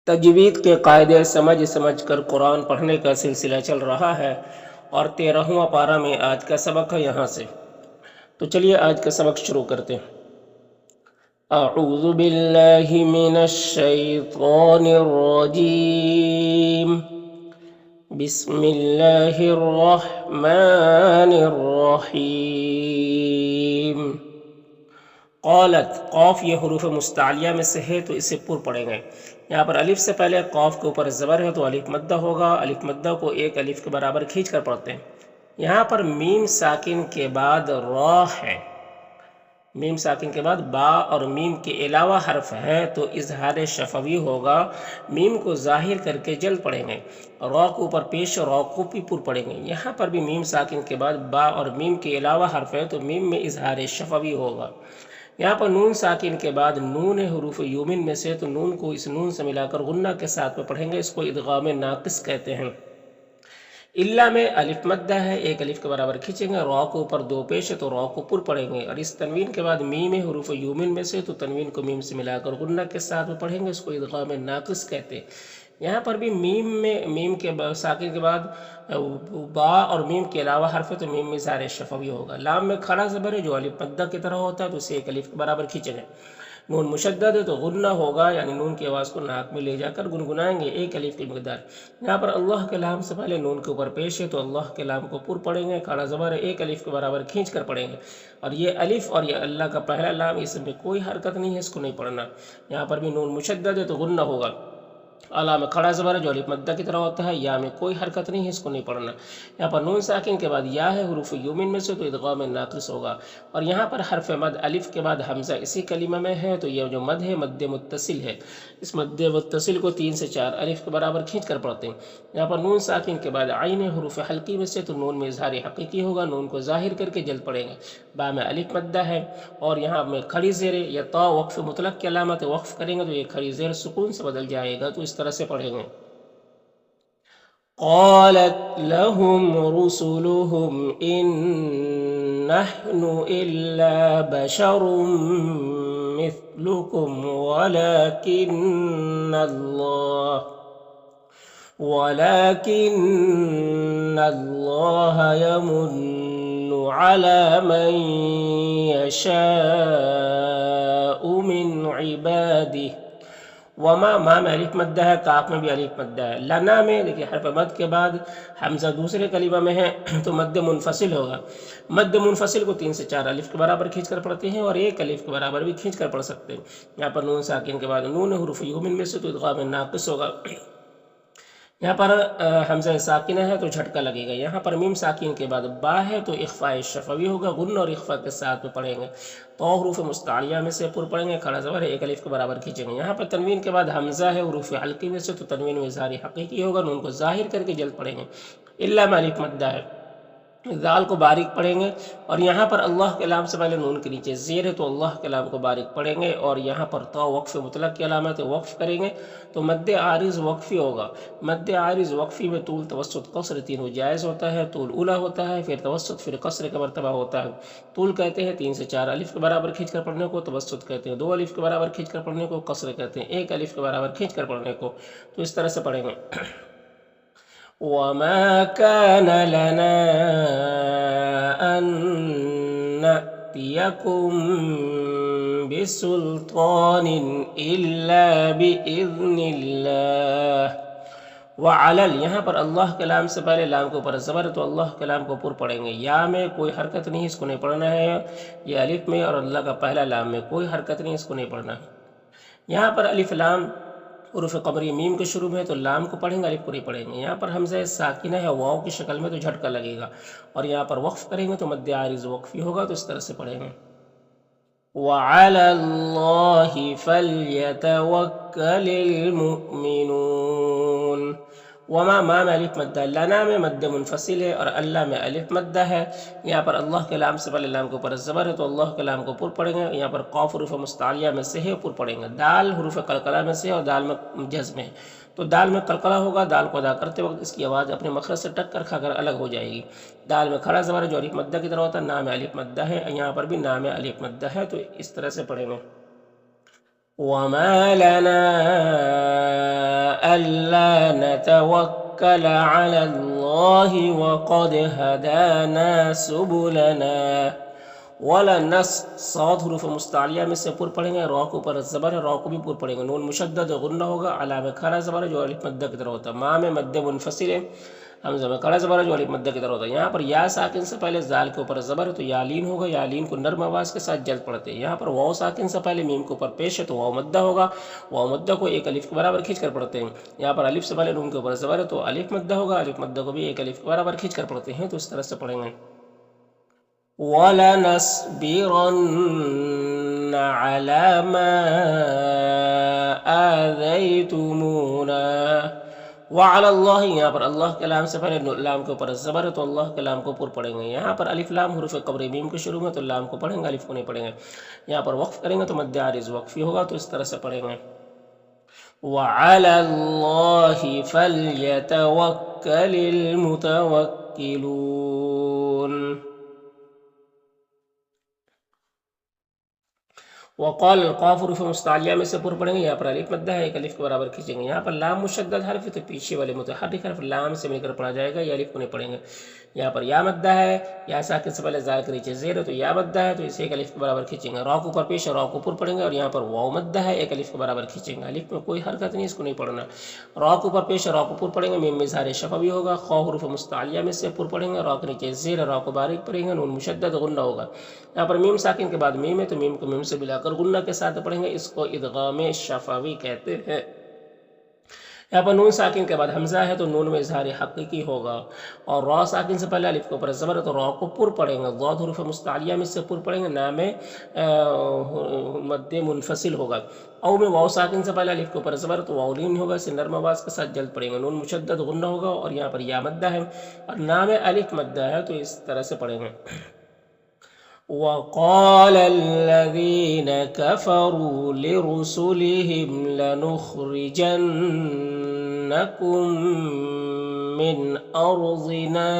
تجوید کے قاعدے سمجھ کر قرآن پڑھنے کا سلسلہ چل رہا ہے اور 13واں پارہ میں آج کا سبق ہے یہاں سے۔ تو چلیے آج کا سبق شروع کرتے ہیں۔ اعوذ باللہ من الشیطان الرجیم، بسم اللہ الرحمن الرحیم۔ قالت، قوف یہ حروف مستعلیہ میں سے ہے تو اسے پر پڑھیں گے۔ یہاں پر الف سے پہلے قوف کے اوپر زبر ہے تو الف مدہ ہوگا۔ الف مدہ کو ایک الف کے برابر کھینچ کر پڑھتے ہیں۔ یہاں پر میم ساکن کے بعد را ہے، میم ساکن کے بعد با اور میم کے علاوہ حرف ہے تو اظہار شفوی ہوگا۔ میم کو ظاہر کر کے جلد پڑھیں گے، را کے اوپر پیش را کو بھی پر پڑھیں گے۔ یہاں پر بھی میم ساکن کے بعد با اور میم کے علاوہ حرف ہے تو میم میں اظہار شفوی ہوگا۔ یہاں پر نون ساکن کے بعد نون حروف یومن میں سے تو نون کو اس نون سے ملا کر غنہ کے ساتھ میں پڑھیں گے، اس کو ادغام ناقص کہتے ہیں۔ الا میں الف مدہ ہے، ایک الف کے برابر کھینچیں گے، را کو اوپر دو پیش ہے تو را کو پر پڑھیں گے، اور اس تنوین کے بعد میم حروف یومن میں سے تو تنوین کو میم سے ملا کر غنہ کے ساتھ میں پڑھیں گے، اس کو ادغام ناقص کہتے ہیں۔ یہاں پر بھی میم کے ساکن کے بعد با اور میم کے علاوہ حرف ہے تو میم میں اظہار شفوی ہوگا۔ لام میں کھڑا زبر ہے جو الف مدہ کی طرح ہوتا ہے تو اسے ایک الف کے برابر کھینچیں گے۔ نون مشدد ہے تو غنہ ہوگا، یعنی نون کی آواز کو ناک میں لے جا کر گنگنائیں گے، ایک الف کی مقدار۔ یہاں پر اللہ کے لام سے پہلے نون کے اوپر پیش ہے تو اللہ کے لام کو پر پڑھیں گے، کھڑا زبر ہے، ایک الف کے برابر کھینچ کر پڑھیں گے، اور یہ الف اور یہ اللہ کا پہلا لام اس میں کوئی حرکت نہیں ہے، اس کو نہیں پڑھنا۔ یہاں پر بھی نون مشدد ہے تو غنہ ہوگا، اعلیٰ میں کھڑا زبر ہے جو الف مدہ کی طرح ہوتا ہے، یا میں کوئی حرکت نہیں ہے، اس کو نہیں پڑھنا۔ یہاں پر نون ساکن کے بعد یا ہے حروف یومن میں سے تو ادغام ناقص ہوگا، اور یہاں پر حرف مد الف کے بعد حمزہ اسی کلمہ میں ہے تو یہ جو مد ہے مد متصل ہے، اس مد متصل کو 3 سے 4 الف کے برابر کھینچ کر پڑھتے ہیں۔ یہاں پر نون ساکن کے بعد عین حروف حلقی میں سے تو نون میں اظہار حقیقی ہوگا، نون کو ظاہر کر کے جلد پڑھیں گے۔ با میں الف مدہ ہے اور یہاں میں کھڑی زیر یا تا وقف مطلق کی علامت وقف کریں گے تو یہ کھڑی زیر سکون سے بدل جائے گا، تو اس طرح سے پڑھیں گے۔ قالت لهم رسلهم إن نحن إلا بشر مثلكم ولكن الله يمن على من يشاء من عباده۔ وما ما میں الف مدہ ہے، کاف میں بھی الف مدہ ہے۔ لنا میں دیکھیے حرف مد کے بعد حمزہ دوسرے کلمہ میں ہے تو مد منفصل ہوگا، مد منفصل کو 3 سے 4 الف کے برابر کھینچ کر پڑھتے ہیں، اور ایک الف کے برابر بھی کھینچ کر پڑھ سکتے ہیں۔ یہاں پر نون ساکن کے بعد نون حروف یومن میں سے تو ادغام ناقص ہوگا، یہاں پر حمزہ ساکنہ ہے تو جھٹکا لگے گا۔ یہاں پر میم ساکن کے بعد با ہے تو اخفاء شفوی ہوگا، غن اور اخفاء کے ساتھ میں پڑھیں گے۔ تو حروف مستعلیہ میں سے پر پڑھیں گے، کھڑا زبر ہے، ایک الف کے برابر کھینچیں گے۔ یہاں پر تنوین کے بعد حمزہ ہے حروف حلقی میں سے تو تنوین میں اظہار حقیقی ہوگا، نون کو ظاہر کر کے جلد پڑھیں گے۔ الا میں الف مدہ ہے، ذال کو باریک پڑھیں گے، اور یہاں پر اللہ کے لام سے پہلے نون کے نیچے زیر ہے تو اللہ کے لام کو باریک پڑھیں گے، اور یہاں پر تا وقف مطلق کی علامت وقف کریں گے تو مد عارض وقفی ہوگا۔ مد عارض وقفی میں طول توسط قصر تینوں جائز ہوتا ہے، طول اولا ہوتا ہے، پھر توسط، پھر قصر کا مرتبہ ہوتا ہے۔ طول کہتے ہیں 3 سے 4 الف کے برابر کھینچ کر پڑھنے کو، توسط کہتے ہیں 2 الف کے برابر کھینچ کر پڑھنے کو، قصر کہتے ہیں 1 الف کے برابر کھینچ کر پڑھنے کو، تو اس طرح سے پڑھیں گے۔ وما كان لنا أن نأتيكم بسلطان إلا بإذن الله۔ وعلل یہاں پر اللہ کے لام سے پہلے لام کو اوپر زبر تو اللہ کے لام کو پر پڑھیں گے، یا میں کوئی حرکت نہیں، اس کو نہیں پڑھنا ہے، یہ الف میں اور اللہ کا پہلا لام میں کوئی حرکت نہیں، اس کو نہیں پڑھنا ہے۔ یہاں پر الف لام حروف قمری میم کے شروع میں تو لام کو پڑھیں گے، الف کو نہیں پڑھیں گے۔ یہاں پر حمزہ ساکنہ ہے واو کی شکل میں تو جھٹکا لگے گا، اور یہاں پر وقف کریں گے تو مد عارض وقفی ہوگا، تو اس طرح سے پڑھیں گے۔ وَعَلَى اللَّهِ فَلْيَتَوَكَّلِ الْمُؤْمِنُونَ۔ وما ما میں الف مدہ، لنا میں مد منفصل ہے اور اللہ میں الف مدہ ہے۔ یہاں پر اللہ کے لام سے پہلے لام کے اوپر زبر ہے تو اللہ کے لام کو پر پڑھیں گے، یہاں پر قاف حروف مستعلیہ میں سے ہے پر پڑھیں گے۔ دال حروف قلقلہ میں سے ہے اور دال میں جزم ہے، تو دال میں قلقلہ ہوگا، دال کو ادا کرتے وقت اس کی آواز اپنے مخرج سے ٹک کر کھا کر الگ ہو جائے گی۔ دال میں کھڑا زبر ہے جو الف مدہ کی طرح ہوتا ہے، نا میں الف مدہ ہے، یہاں پر بھی نا میں الف مدہ ہے، تو اس طرح سے پڑھیں گے۔ وما لنا ألا نتوكل على الله وقد هدانا سبلنا ولنس صاد حروف مستعلیہ میں سے پر پڑھیں گے، را کے اوپر زبر ہے، را کو بھی پر پڑھیں گے، نون مشدد غنہ ہوگا، علامہ میں کھڑا زبر ہے جو الف مدہ کی طرح ہوتا ہے، ما میں مد منفصل ہے، حمزہ میں کھڑا زبر ہے جو الف مدہ کی طرح ہوتا ہے۔ یہاں پر یا ساکن سے پہلے زال کے اوپر زبر ہے تو یالین ہوگا، یالین کو نرم آواز کے ساتھ جلد پڑھتے ہیں۔ یہاں پر واو ساکن سے پہلے میم کے اوپر پیش ہے تو واو مدہ ہوگا، واو مدہ کو ایک الف کے برابر کھینچ کر پڑھتے ہیں۔ یہاں پر الف سے پہلے نون کے اوپر زبر ہے تو الف مدہ ہوگا، الف مدہ کو بھی ایک الف کے برابر کھینچ کر پڑھتے ہیں، تو اس طرح سے پڑھیں گے۔ وَلَنَصْبِرَنَّ عَلَى مَا آذَيْتُمُونَا وَعَلَى اللَّهِ، یہاں پر اللہ کے لام سے پہلے لام کے اوپر زبر ہے تو اللہ کے لام کو پر پڑھیں گے۔ یہاں پر الف لام حروف قبری میم کے شروع میں تو لام کو پڑھیں گے، الف کو نہیں پڑھیں گے۔ یہاں پر وقف کریں گے تو مد عارض وقفی ہوگا، تو اس طرح سے پڑھیں گے۔ وَعَلَى اللَّهِ فَلْيَتَوَكَّلِ الْمُتَوَكِّلُونَ۔ وقال القاف حروف مستعلیہ میں سے پر پڑھیں گے، یہاں پر الف مدہ ہے، ایک الف کے برابر کھینچیں گے۔ یہاں پر لام مشدد حرف ہے تو پیچھے والے متحرک حرف لام سے مل کر پڑھا جائے گا، یہ الف کو نہیں پڑھیں گے۔ یہاں پر یا مدہ ہے، یا ساکن سے پہلے زال کے نیچے زیر ہے تو یا مدہ ہے تو اسے ایک الف کے برابر کھینچیں گے، را کو اوپر پیش ہے، را کو پر پڑھیں گے، اور یہاں پر واو مدہ ہے، ایک الف کے برابر کھینچیں گے، الف میں کوئی حرکت نہیں، اس کو نہیں پڑھنا۔ را کو اوپر پیش ہے، را کو پر پڑھیں گے، میم میں اظہار شفوی ہوگا، خا حروف مستعلیہ میں سے پر پڑھیں گے، را کے نیچے زیر ہے، را کو باریک پڑھیں گے، نون مشدد غنہ ہوگا۔ یہاں پر میم ساکن کے بعد میم ہے تو میم کو میم سے ملا کر غنہ کے ساتھ پڑھیں گے، اس کو ادغام شفوی کہتے ہیں۔ یہاں پر نون ساکن کے بعد حمزہ ہے تو نون میں اظہار حقیقی ہوگا، اور را ساکن سے پہلے الف کے اوپر زبر ہے تو را کو پر پڑھیں گے، ضاد حروف مستعلیہ میں سے پر پڑھیں گے، نام مد منفصل ہوگا۔ او میں واو ساکن سے پہلے الف کے اوپر زبر ہے تو واولین ہوگا، اسے نرم آواز کے ساتھ جلد پڑھیں گے، نون مشدد غنہ ہوگا، اور یہاں پر یا مدہ ہے اور نام الف مدہ ہے تو اس طرح سے پڑھیں گے۔ وَقَالَ الَّذِينَ كَفَرُوا لِرُسُلِهِمْ لَنُخْرِجَنَّكُمْ مِنْ أَرْضِنَا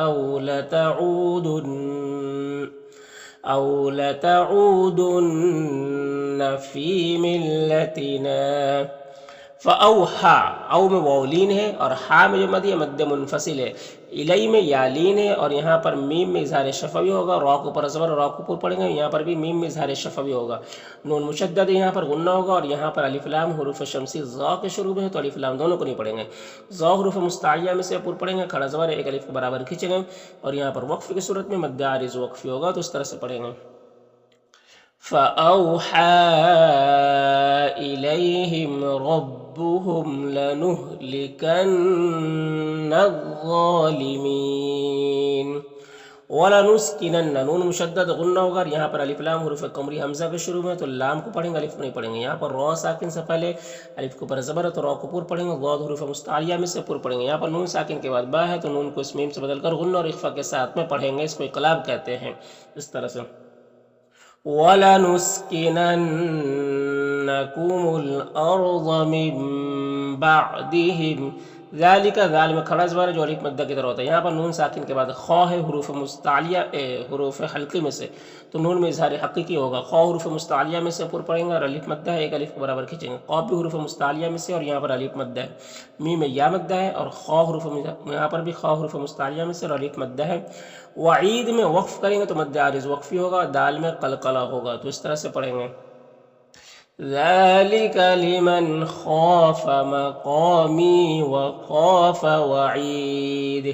أَوْ لَتَعُودُنَّ فِي مِلَّتِنَا فَأَوْحَا، او میں واولین ہے اور حا میں جو مد ہے مد منفصل ہے، الی میں یالین ہے اور یہاں پر میم میں اظہار شفوی ہوگا، را کو پر زبر، را کو پر پڑھیں گے، یہاں پر بھی میم میں اظہار شفوی ہوگا، نون مشدد یہاں پر غنہ ہوگا، اور یہاں پر الف لام حروف شمسی ضا کے شروع میں ہے تو الف لام دونوں کو نہیں پڑھیں گے، ضا حروف مستعلیہ میں سے پر پڑھیں گے، کھڑا زبر ایک الف کے برابر کھینچیں گے، اور یہاں پر وقف کی صورت میں مد عارض وقفی ہوگا، تو اس طرح سے پڑھیں گے۔ فَأَوْحَى إِلَيْهِمْ رَبُّهُمْ لَنُهْلِكَنَّ الظَّالِمِينَ وَلَنُسْكِنَنَّ، نون مشدد غنہ ہوگا، اور یہاں پر الف لام حروف قمری حمزہ کے شروع میں تو لام کو پڑھیں گے، الف کو نہیں پڑھیں گے۔ یہاں پر را ساکن سے پہلے الف کے اوپر زبر ہے تو را کو پر پڑھیں گے، ضاد حروف مستعلیہ میں سے پر پڑھیں گے۔ یہاں پر نون ساکن کے بعد با ہے تو نون کو اس میم سے بدل کر غنہ اور اخفا کے ساتھ میں پڑھیں گے، اس کو اقلاب کہتے ہیں، اس طرح سے۔ وَلَنُسْكِنَنَّكُمُ الْأَرْضَ مِنْ بَعْدِهِمْ، ذالک، ذال میں کھڑا زبر ہے جو الف مدہ کی طرح ہوتا ہے۔ یہاں پر نون ساکن کے بعد خا ہے حروف مستعلیہ حروف حلقی میں سے تو نون میں اظہار حقیقی ہوگا، خا حروف مستعلیہ میں سے پر پڑھیں گے اور الف مدہ ہے، ایک الف کے برابر کھینچیں گے، قاف بھی حروف مستعلیہ میں سے اور یہاں پر الف مدہ ہے، میم میں یا مدہ ہے اور خا حروف، یہاں پر بھی خا حروف مستعلیہ میں سے اور الف مدہ ہے۔ وعید میں وقف کریں گے تو مد عارض وقفی ہوگا، دال میں قلقلہ ہوگا، تو اس طرح سے پڑھیں گے۔ ذَلِكَ لِمَنْ خَافَ مَقَامِي وَخَافَ وَعِيدِ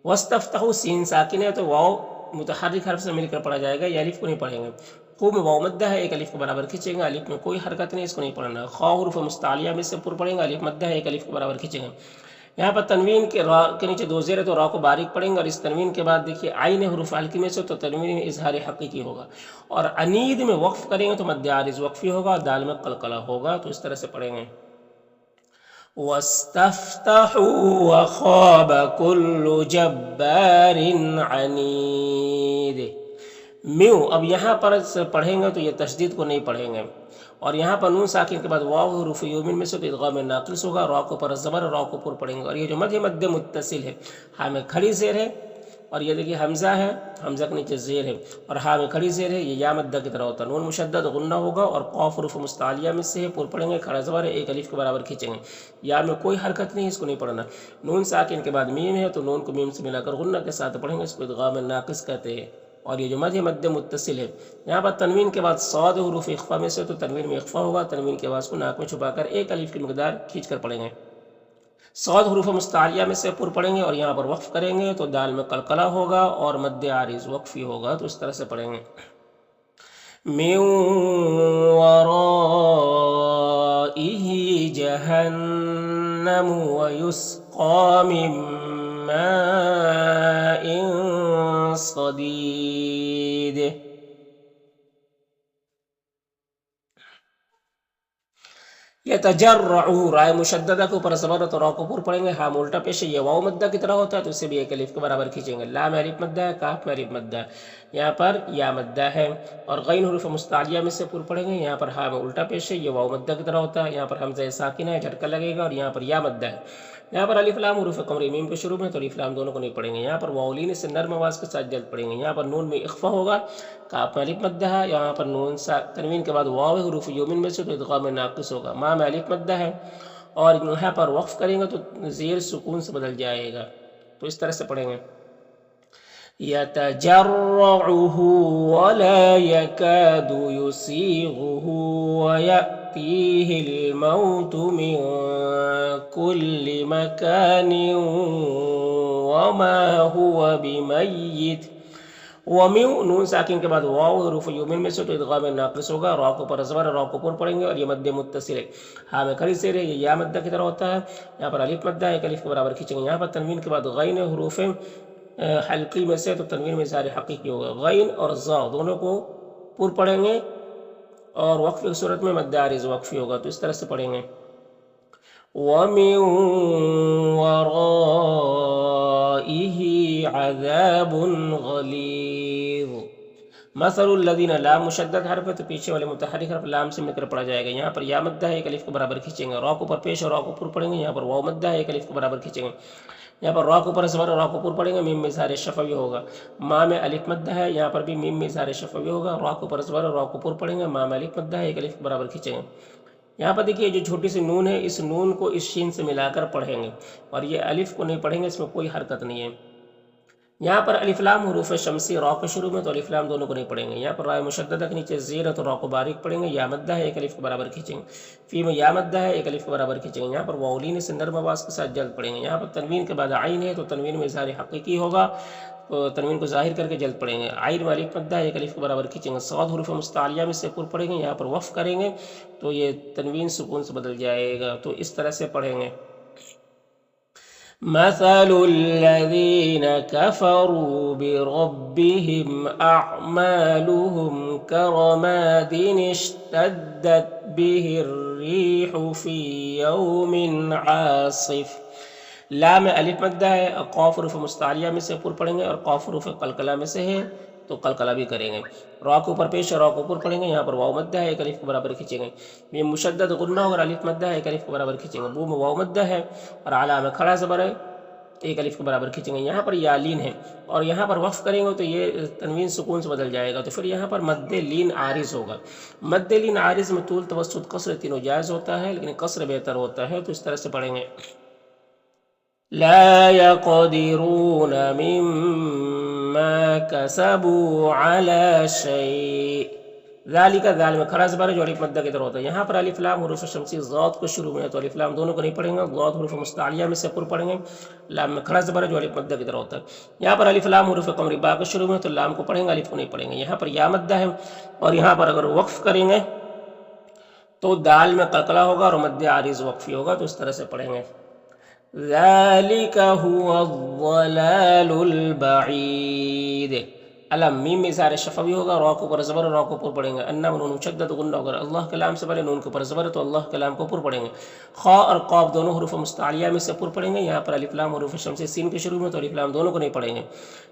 وَاسْتَفْتَحُوا، سین ساکن ہے تو واو متحرک حرف سے مل کر پڑھا جائے گا، یہ الف کو نہیں پڑھیں گے۔ خو میں واو مدہ ہے، ایک الف کے برابر کھینچیں گے، الف میں کوئی حرکت نہیں، اس کو نہیں پڑھنا۔ خا حروف مستعلیہ میں سے پر پڑھیں گے، الف مدہ ہے، ایک الف کے برابر کھینچیں گے۔ یہاں پر تنوین کے را کے نیچے دو زیر ہے تو را کو باریک پڑھیں گے، اور اس تنوین کے بعد دیکھیے عین حروف حلقی میں سے تو تنوین میں اظہار حقیقی ہوگا، اور انید میں وقف کریں گے تو مد عارض وقفی ہوگا، دال میں قلقلہ ہوگا، تو اس طرح سے پڑھیں گے۔ وَاسْتَفْتَحُوا وَخَابَ كُلُّ جَبَّارٍ عَنِيدٍ، میو، اب یہاں پر پڑھیں گے تو یہ تشدید کو نہیں پڑھیں گے، اور یہاں پر نون ساکن کے بعد واو حروف یومن میں سے تو ادغام ناقص ہوگا، را کو پر زبر، را کو پر پڑھیں گے، اور یہ جو مد متصل ہے، ہاں میں کھڑی زیر ہے اور یہ دیکھیے حمزہ ہے، حمزہ کے نیچے زیر ہے اور ہاں میں کھڑی زیر ہے، یہ یا مدہ کی طرح ہوتا ہے۔ نون مشدد غنہ ہوگا اور قاف حروف مستعلیہ میں سے ہے، پور پڑھیں گے، کھڑا زبر ہے، ایک الف کے برابر کھینچیں گے۔ یا میں کوئی حرکت نہیں، اس کو نہیں پڑھنا۔ نون ساکن کے بعد میم ہے تو نون کو میم سے ملا کر غنہ کے ساتھ پڑھیں گے، اس کو ادغام ناقص کہتے ہیں۔ اور یہ جو مد ہے مد متصل ہے۔ یہاں پر تنوین کے بعد صاد حروف اخفا میں سے تو تنوین میں اخفا ہوگا، تنوین کے بعد کو ناک میں چھپا کر ایک الف کی مقدار کھینچ کر پڑھیں گے۔ صاد حروف مستعلیہ میں سے پر پڑھیں گے اور یہاں پر وقف کریں گے تو دال میں قلقلہ ہوگا اور مد عارض وقفی ہوگا، تو اس طرح سے پڑھیں گے۔ من ورائه جہنم ویسقى من ماء صدید۔ یتجرعہ رائے مشددہ کے اوپر زبر تو را کو پر پڑھیں گے، ہاں الٹا پیش ہے، یہ واو مدہ کی طرح ہوتا ہے تو اسے بھی ایک الف کے برابر کھینچیں گے۔ لام الف مدہ ہے، کاف میں الف مدہ ہے، یہاں پر یا مدہ ہے۔ اور غین حروف مستعلیہ میں سے پر پڑھیں گے، یہاں پر ہاں میں الٹا پیش ہے، یہ واو مدہ کی طرح ہوتا ہے، یہاں پر حمزہ ساکن ہے، جھٹکا لگے گا، اور یہاں پر یا مدہ ہے۔ یہاں پر الف لام حروف قمری میم کے شروع میں تو الف لام دونوں کو نہیں پڑھیں گے، یہاں پر واولین سے نرم آواز کے ساتھ جلد پڑھیں گے۔ یہاں پر نون میں اخفا ہوگا، کاف میں الف مدہ ہے، یہاں پر نون تنوین کے بعد واو حروف یومن میں سے تو ادغام ناقص ہوگا، ما میں الف مدہ ہے، اور یہاں پر وقف کریں گے تو زیر سکون سے بدل جائے گا، تو اس طرح سے پڑھیں گے۔ يتجرعه ولا يكاد يسيغه ويأتيه الموت من كل مكان وما هو بميت۔ ومن نون ساکن کے بعد واو حروف یومن میں سے تو ادغام ناقص ہوگا، را کو پر زبر را کو پر پڑھیں گے اور یہ مد متصل ہے، ہاں میں کھڑی زیر ہے، یہ یا مدہ کی طرح ہوتا ہے، یہاں پر الف مدہ ہے، ایک الف کے برابر کھینچیں گے۔ یہاں پر تنوین کے بعد غین حروف حلقی میں سے تو تنوین میں اظہار حقیقی ہوگا، غین اور ظا دونوں کو پر پڑھیں گے اور وقف کی صورت میں مد عارض وقفی ہوگا، تو اس طرح سے پڑھیں گے۔ وَمِن وَرَائِهِ عَذَابٌ غَلِيظٌ۔ مثل الذین، لام مشدد حرف ہے تو پیچھے والے متحرک حرف لام سے مل کر پڑھا جائے گا، یہاں پر یا مدہ ہے، ایک الف کے برابر کھینچیں گے، را کو پر پیش اور را کو پر پڑھیں گے، یہاں پر واو مدہ ہے، ایک الف کے برابر کھینچیں گے، یہاں پر را کو پر زبر اور را کو پر پڑھیں گے، میم میں اظہار شفوی ہوگا۔ ما میں الف مدہ ہے، یہاں پر بھی میم میں اظہار شفوی ہوگا، را کو پر زبر اور را کو پر پڑھیں گے، ما میں الف مدہ ہے، ایک الف کے برابر کھینچیں گے۔ یہاں پر دیکھیے جو چھوٹی سی نون ہے، اس نون کو اس شین سے ملا کر پڑھیں گے اور یہ الف کو نہیں پڑھیں گے، اس میں کوئی حرکت نہیں ہے۔ یہاں پر الف لام حروف شمسی را کے شروع میں تو الف لام دونوں کو نہیں پڑھیں گے، یہاں پر رائے مشددہ کے نیچے زیر ہے تو را کو باریک پڑھیں گے، یا مدہ ہے، ایک الف کے برابر کھینچیں گے، فی میں یا مدہ ہے، ایک الف کے برابر کھینچیں گے، یہاں پر واولین سے نرم آواز کے ساتھ جلد پڑھیں گے، یہاں پر تنوین کے بعد عین ہے تو تنوین میں اظہار حقیقی ہوگا، تو تنوین کو ظاہر کر کے جلد پڑھیں گے، عین میں الف مدہ ہے، ایک الف کے برابر کھینچیں گے، صاد حروف مستعلیہ میں سے پر پڑھیں گے، یہاں پر وقف کریں گے تو یہ تنوین سکون سے بدل جائے گا، تو اس طرح سے پڑھیں گے۔ مثل الذين كفروا بربهم أعمالهم كرماد اشتدت به الريح في يوم عاصف۔ لام الف مدہ ہے، قاف حروف مستعلیہ میں سے پر پڑھیں گے اور قاف حروف قلقلہ میں سے ہے تو قلقلہ بھی کریں گے، را کو اوپر پیش اور را کو اوپر پڑھیں گے، یہاں پر واو مدہ ہے، ایک الف کے برابر کھینچیں گے، یہ مشدد غنہ اور الف مدہ ہے، ایک الف کے برابر کھینچیں گے، بو میں واو مدہ ہے اور علا میں کھڑا زبر ہے، ایک الف کے برابر کھینچیں گے، یہاں پر یا لین ہے اور یہاں پر وقف کریں گے تو یہ تنوین سکون سے بدل جائے گا، تو پھر یہاں پر مد لین عارض ہوگا۔ مد لین عارض میں طول توسط قصر تینوں جائز ہوتا ہے، لیکن قصر بہتر ہوتا ہے، تو اس طرح سے پڑھیں گے۔ لا يقدرون مما كسبوا على شيء۔ ذالک، ذال میں کھڑا زبر ہے جو الف مدہ کی طرح ہوتا ہے، یہاں پر الف لام حروف شمسی ضاد کو شروع میں ہے تو الف لام دونوں کو نہیں پڑھیں گے، ضاد حروف مستعلیہ میں سے پر پڑھیں گے، لام میں کھڑا زبر ہے جو الف مدہ کی طرح ہوتا ہے، یہاں پر الف لام حروف قمری با کے شروع میں ہے تو لام کو پڑھیں گے، الف کو نہیں پڑھیں گے، یہاں پر یا مدہ ہے اور یہاں پر اگر وقف کریں گے تو دال میں قلقلہ ہوگا اور مد عارض وقفی ہوگا، تو اس طرح سے پڑھیں گے۔ ذالک هو الضلال البعید۔ علم میم میں اظہار شفوی ہوگا، را کو پر زبر را کو پر پڑھیں گے، انا نون مشدد غنہ ہوگا، اللہ کلام سے پہلے نون کو پر زبر تو اللہ کلام کو پر پڑھیں گے، خا اور قاف دونوں حروف مستعلیہ میں سے پر پڑھیں گے، یہاں پر الف لام حروف شمسی سین کے شروع میں تو الف لام دونوں کو نہیں پڑھیں گے،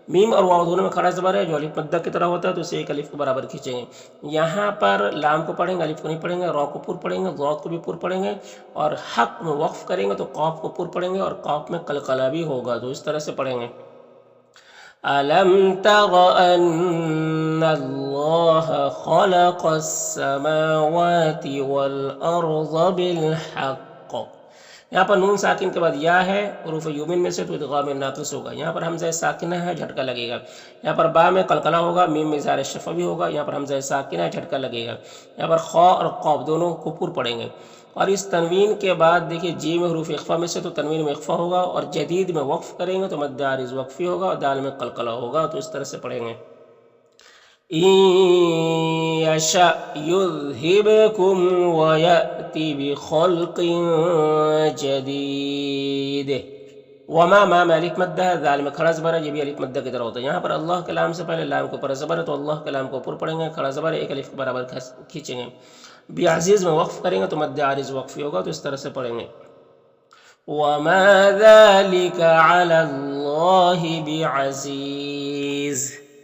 میم اور واو دونوں میں کھڑا زبر ہے جو الف مدہ کی طرح ہوتا ہے تو اسے ایک الف کے برابر کھینچیں گے، یہاں پر لام کو پڑھیں گے، الف کو نہیں پڑھیں گے، را کو پر پڑھیں گے، ضاد کو بھی پر پڑھیں گے، اور حق میں وقف کریں گے تو قاف کو پر پڑھیں گے اور قاف میں قلقلہ بھی ہوگا، تو اس طرح سے پڑھیں گے۔ ألم تر أن الله خلق السماوات والأرض بالحق. یہاں پر نون ساکن کے بعد یا ہے حروف یومن میں سے تو ادغام ناقص ہوگا. یہاں پر حمزہ ساکنہ ہے جھٹکا لگے گا. یہاں پر با میں قلقلہ ہوگا, میم میں اظہار شفوی ہوگا. یہاں پر حمزہ ساکنہ ہے جھٹکا لگے گا. یہاں پر خا اور قاف دونوں کو پر پڑیں گے. اور اس تنوین کے بعد دیکھیے جیم حروف اخفا میں سے تو تنوین میں اخفا ہوگا, اور جدید میں وقف کریں گے تو مد عارض وقفی ہوگا, اور دال میں قلقلہ ہوگا. تو اس طرح سے پڑھیں گے. إن يشأ يذهبكم ويأتي بخلق جديد. وما میں الف مدہ ہے, ذال میں کھڑا زبر ہے, یہ بھی الف مدہ کی طرح ہوتا ہے. یہاں پر اللہ کے لام سے پہلے لام کے اوپر زبر ہے تو اللہ کے لام کو اوپر پڑھیں گے, کھڑا زبر ہے, ایک الف کے برابر کھینچیں گے. بعزیز میں وقف کریں گے تو مد عارض وقفی ہوگا. تو اس طرح سے پڑھیں گے. وما ذلك على الله بعزيز.